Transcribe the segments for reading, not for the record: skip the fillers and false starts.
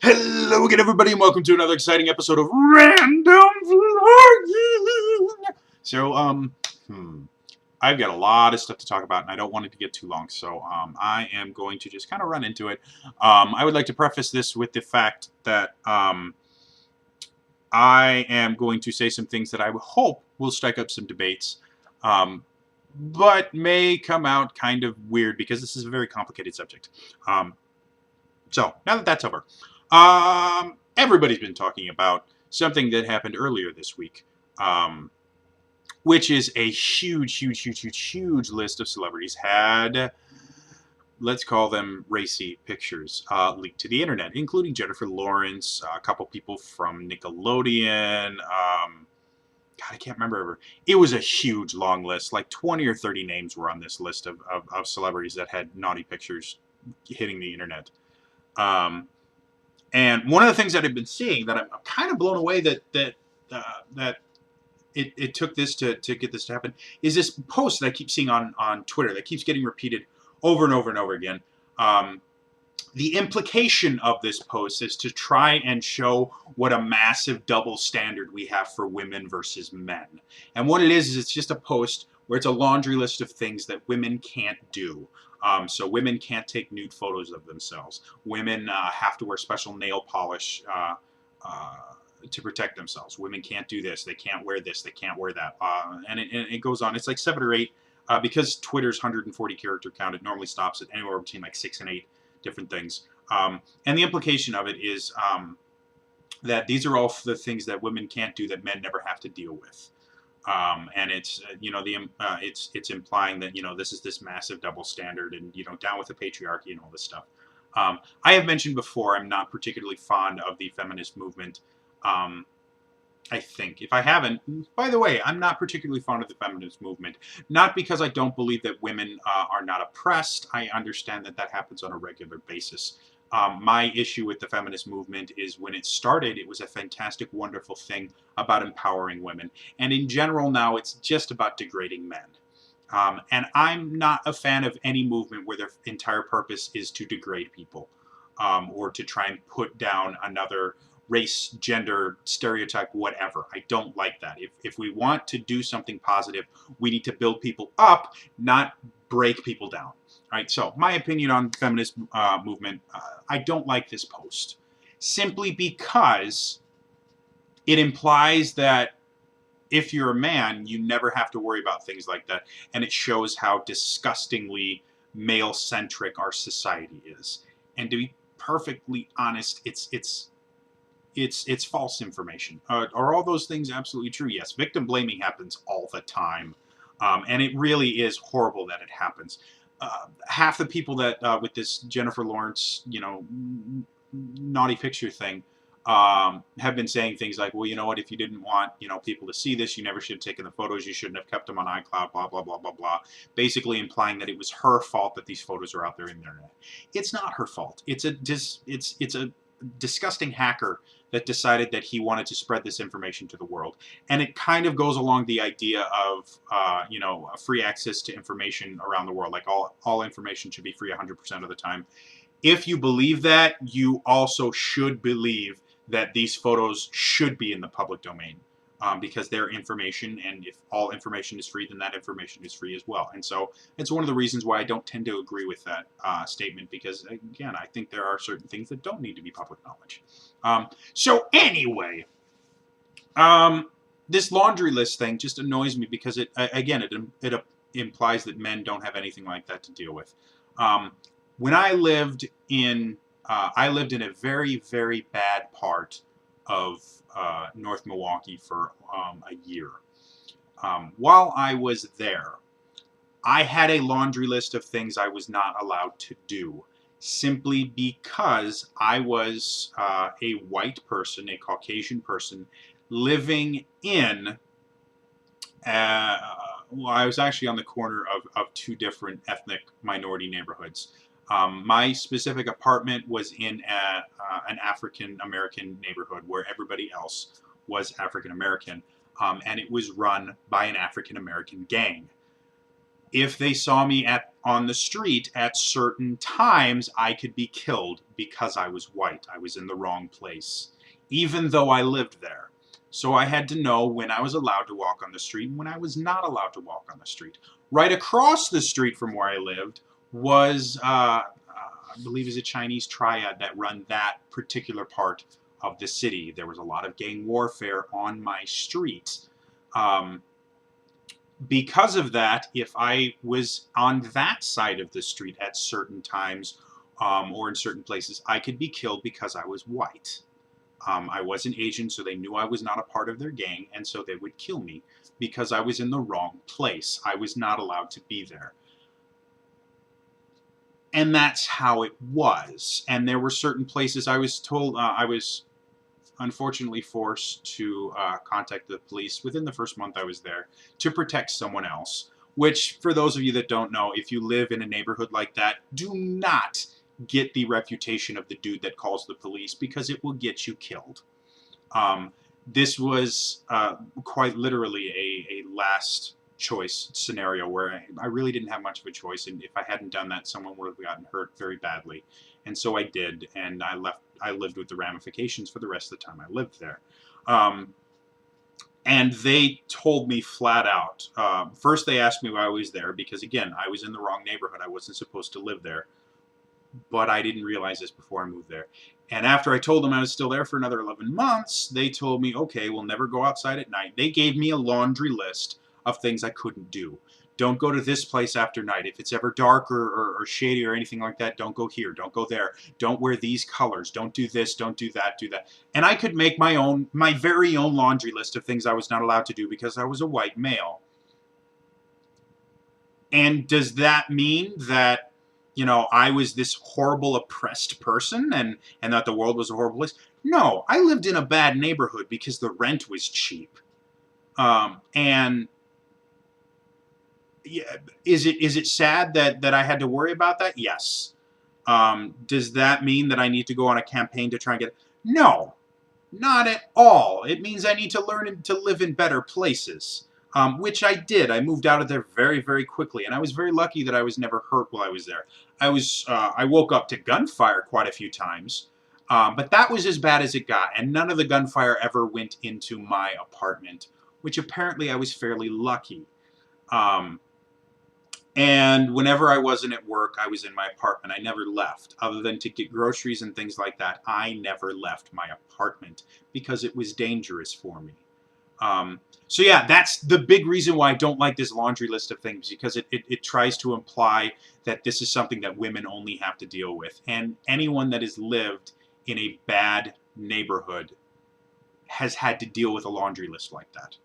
Hello again, everybody, and welcome to another exciting episode of Random Vlogging. So, I've got a lot of stuff to talk about, and I don't want it to get too long, so I am going to just kind of run into it. I would like to preface this with the fact that I am going to say some things that I hope will strike up some debates, but may come out kind of weird because this is a very complicated subject. So, now that that's over, everybody's been talking about something that happened earlier this week, which is a huge list of celebrities had, let's call them racy pictures, leaked to the internet, including Jennifer Lawrence, a couple people from Nickelodeon. God, I can't remember. It was a huge, long list. Like 20 or 30 names were on this list of celebrities that had naughty pictures hitting the internet. And one of the things that I've been seeing that I'm kind of blown away that it took this to get this to happen is this post that I keep seeing on Twitter that keeps getting repeated over and over and over again. The implication of this post is to try and show what a massive double standard we have for women versus men. And what it is it's just a post where it's a laundry list of things that women can't do. So women can't take nude photos of themselves. Women have to wear special nail polish to protect themselves. Women can't do this. They can't wear this. They can't wear that. And it goes on. It's like 7 or 8. Because Twitter's 140 character count, it normally stops at anywhere between like 6 and 8 different things. And the implication of it is that these are all the things that women can't do that men never have to deal with. And it's it's implying that this is this massive double standard and down with the patriarchy and all this stuff. I have mentioned before I'm not particularly fond of the feminist movement. I think if I haven't, by the way, I'm not particularly fond of the feminist movement. Not because I don't believe that women are not oppressed. I understand that happens on a regular basis. My issue with the feminist movement is when it started, it was a fantastic, wonderful thing about empowering women. And in general now, it's just about degrading men. And I'm not a fan of any movement where their entire purpose is to degrade people or to try and put down another race, gender, stereotype, whatever. I don't like that. If we want to do something positive, we need to build people up, not break people down. All right, so my opinion on the feminist movement, I don't like this post. Simply because it implies that if you're a man, you never have to worry about things like that. And it shows how disgustingly male-centric our society is. And to be perfectly honest, it's false information. Are all those things absolutely true? Yes. Victim blaming happens all the time. And it really is horrible that it happens. Half the people that, with this Jennifer Lawrence, naughty picture thing, have been saying things like, well, you know what, if you didn't want, people to see this, you never should have taken the photos, you shouldn't have kept them on iCloud, blah, blah, blah, blah, blah. Basically implying that it was her fault that these photos are out there in the internet. It's not her fault. It's a disgusting hacker that decided that he wanted to spread this information to the world. And it kind of goes along the idea of, free access to information around the world. Like all information should be free 100% of the time. If you believe that, you also should believe that these photos should be in the public domain because they're information, and if all information is free, then that information is free as well. And so it's one of the reasons why I don't tend to agree with that statement, because, again, I think there are certain things that don't need to be public knowledge. So anyway, this laundry list thing just annoys me because it implies that men don't have anything like that to deal with. When I lived in a very, very bad part of North Milwaukee for a year. While I was there, I had a laundry list of things I was not allowed to do, simply because I was a white person, a Caucasian person, living in I was actually on the corner of 2 different ethnic minority neighborhoods. My specific apartment was in an African-American neighborhood where everybody else was African-American, and it was run by an African-American gang. if they saw me on the street at certain times, I could be killed because I was white. I was in the wrong place, even though I lived there. So I had to know when I was allowed to walk on the street and when I was not allowed to walk on the street. Right across the street from where I lived was, I believe, is a Chinese triad that run that particular part of the city. There was a lot of gang warfare on my street. Because of that, if I was on that side of the street at certain times or in certain places, I could be killed because I was white. I wasn't Asian, so they knew I was not a part of their gang, and so they would kill me because I was in the wrong place. I was not allowed to be there. And that's how it was. And there were certain places I was told, I was unfortunately forced to contact the police within the first month I was there to protect someone else. Which, for those of you that don't know, if you live in a neighborhood like that, do not get the reputation of the dude that calls the police, because it will get you killed. This was quite literally a last choice scenario where I really didn't have much of a choice, and if I hadn't done that, someone would have gotten hurt very badly. And so I did, and I lived with the ramifications for the rest of the time I lived there. And they told me flat out, first they asked me why I was there, because again, I was in the wrong neighborhood. I wasn't supposed to live there, but I didn't realize this before I moved there. And after I told them I was still there for another 11 months, they told me, okay, we'll never go outside at night. They gave me a laundry list of things I couldn't do. Don't go to this place after night. If it's ever dark or shady or anything like that, don't go here. Don't go there. Don't wear these colors. Don't do this. Don't do that. Do that. And I could make my very own laundry list of things I was not allowed to do because I was a white male. And does that mean that, you know, I was this horrible, oppressed person and that the world was a horrible place? No, I lived in a bad neighborhood because the rent was cheap. And yeah, is it sad that I had to worry about that? Yes. Does that mean that I need to go on a campaign to try and get? No, not at all. It means I need to learn to live in better places, which I did. I moved out of there very, very quickly, and I was very lucky that I was never hurt while I was there. I woke up to gunfire quite a few times, but that was as bad as it got, and none of the gunfire ever went into my apartment, which apparently I was fairly lucky. And whenever I wasn't at work, I was in my apartment. I never left. Other than to get groceries and things like that, I never left my apartment because it was dangerous for me. So yeah, that's the big reason why I don't like this laundry list of things, because it tries to imply that this is something that women only have to deal with. And anyone that has lived in a bad neighborhood has had to deal with a laundry list like that.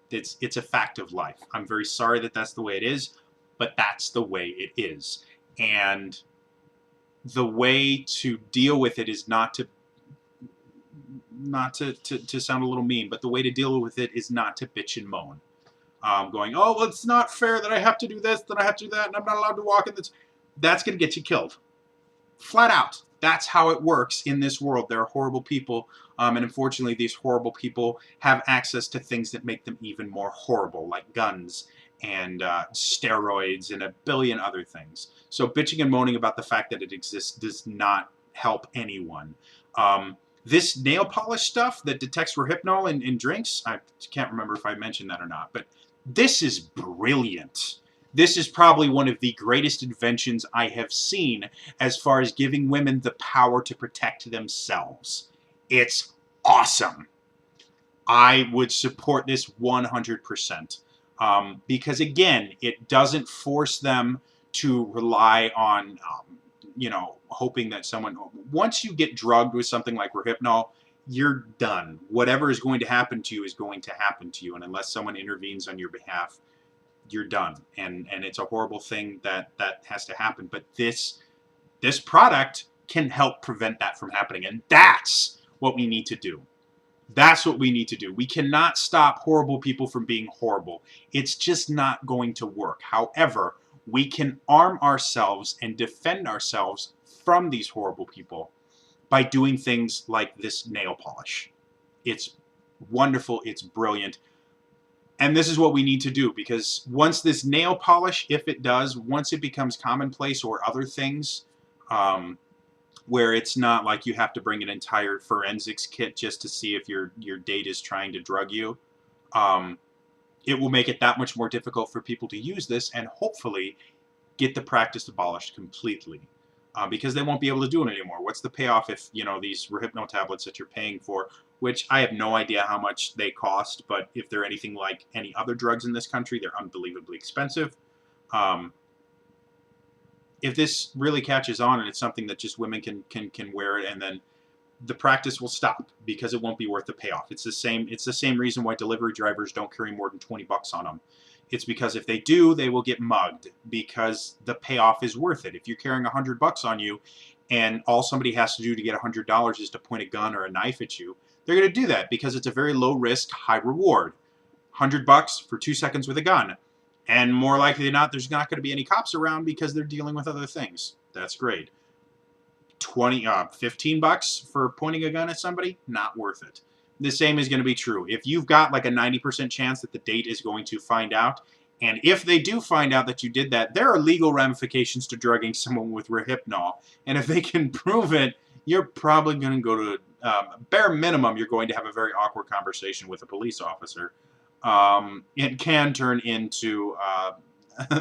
It's a fact of life. I'm very sorry that that's the way it is, but that's the way it is. And the way to deal with it is not to sound a little mean, but the way to deal with it is not to bitch and moan. Going, oh, well, it's not fair that I have to do this, that I have to do that, and I'm not allowed to walk in this. That's going to get you killed. Flat out. That's how it works in this world. There are horrible people, and unfortunately these horrible people have access to things that make them even more horrible, like guns and steroids and a billion other things. So bitching and moaning about the fact that it exists does not help anyone. This nail polish stuff that detects Rohypnol in drinks, I can't remember if I mentioned that or not, but this is brilliant. This is probably one of the greatest inventions I have seen as far as giving women the power to protect themselves. It's awesome. I would support this 100%. Because again, it doesn't force them to rely on, you know, hoping that someone, once you get drugged with something like Rohypnol, you're done. Whatever is going to happen to you is going to happen to you. And unless someone intervenes on your behalf, you're done. And it's a horrible thing that has to happen. But this product can help prevent that from happening. And that's what we need to do. That's what we need to do. We cannot stop horrible people from being horrible. It's just not going to work. However, we can arm ourselves and defend ourselves from these horrible people by doing things like this nail polish. It's wonderful. It's brilliant. And this is what we need to do, because once this nail polish, if it does, once it becomes commonplace, or other things, where it's not like you have to bring an entire forensics kit just to see if your date is trying to drug you, it will make it that much more difficult for people to use this, and hopefully get the practice abolished completely. Because they won't be able to do it anymore. What's the payoff if, you know, these Rohypnol tablets that you're paying for, which I have no idea how much they cost, but if they're anything like any other drugs in this country, they're unbelievably expensive. If this really catches on and it's something that just women can wear it, and then the practice will stop because it won't be worth the payoff. It's the same reason why delivery drivers don't carry more than 20 bucks on them. It's because if they do, they will get mugged, because the payoff is worth it. If you're carrying 100 bucks on you and all somebody has to do to get $100 is to point a gun or a knife at you, they're going to do that because it's a very low risk, high reward. 100 bucks for 2 seconds with a gun. And more likely than not, there's not going to be any cops around because they're dealing with other things. That's great. 15 bucks for pointing a gun at somebody, not worth it. The same is going to be true. If you've got like a 90% chance that the date is going to find out, and if they do find out that you did that, there are legal ramifications to drugging someone with Rohypnol. And if they can prove it, you're probably going to go to, bare minimum, you're going to have a very awkward conversation with a police officer. It can turn into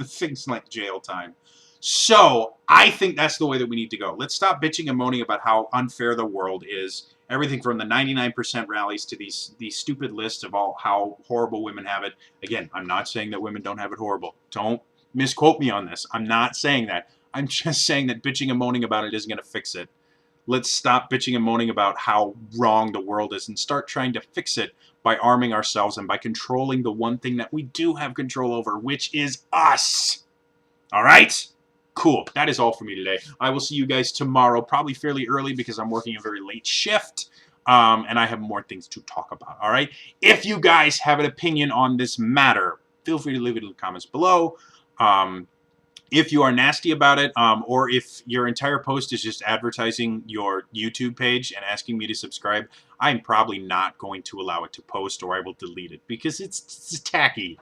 things like jail time. So I think that's the way that we need to go. Let's stop bitching and moaning about how unfair the world is. Everything from the 99% rallies to these stupid lists of how horrible women have it. Again, I'm not saying that women don't have it horrible. Don't misquote me on this. I'm not saying that. I'm just saying that bitching and moaning about it isn't going to fix it. Let's stop bitching and moaning about how wrong the world is and start trying to fix it by arming ourselves and by controlling the one thing that we do have control over, which is us. All right? Cool. That is all for me today. I will see you guys tomorrow, probably fairly early because I'm working a very late shift, and I have more things to talk about. All right? If you guys have an opinion on this matter, feel free to leave it in the comments below. If you are nasty about it, or if your entire post is just advertising your YouTube page and asking me to subscribe, I'm probably not going to allow it to post, or I will delete it because it's tacky.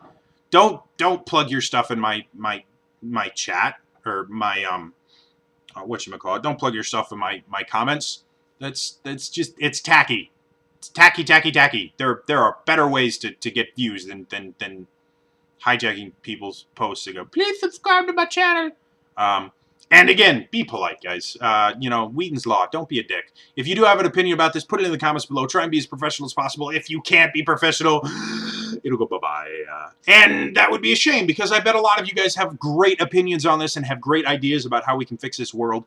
Don't plug your stuff in my chat. Or my whatchamacallit. Don't plug yourself in my comments. That's just, it's tacky. It's tacky. There are better ways to get views than hijacking people's posts to go, please subscribe to my channel. And again, be polite, guys. You know, Wheaton's Law. Don't be a dick. If you do have an opinion about this, put it in the comments below. Try and be as professional as possible. If you can't be professional, it'll go bye-bye. And that would be a shame, because I bet a lot of you guys have great opinions on this and have great ideas about how we can fix this world.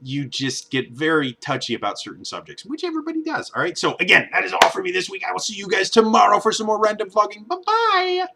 You just get very touchy about certain subjects, which everybody does. All right? So, again, that is all for me this week. I will see you guys tomorrow for some more random vlogging. Bye-bye.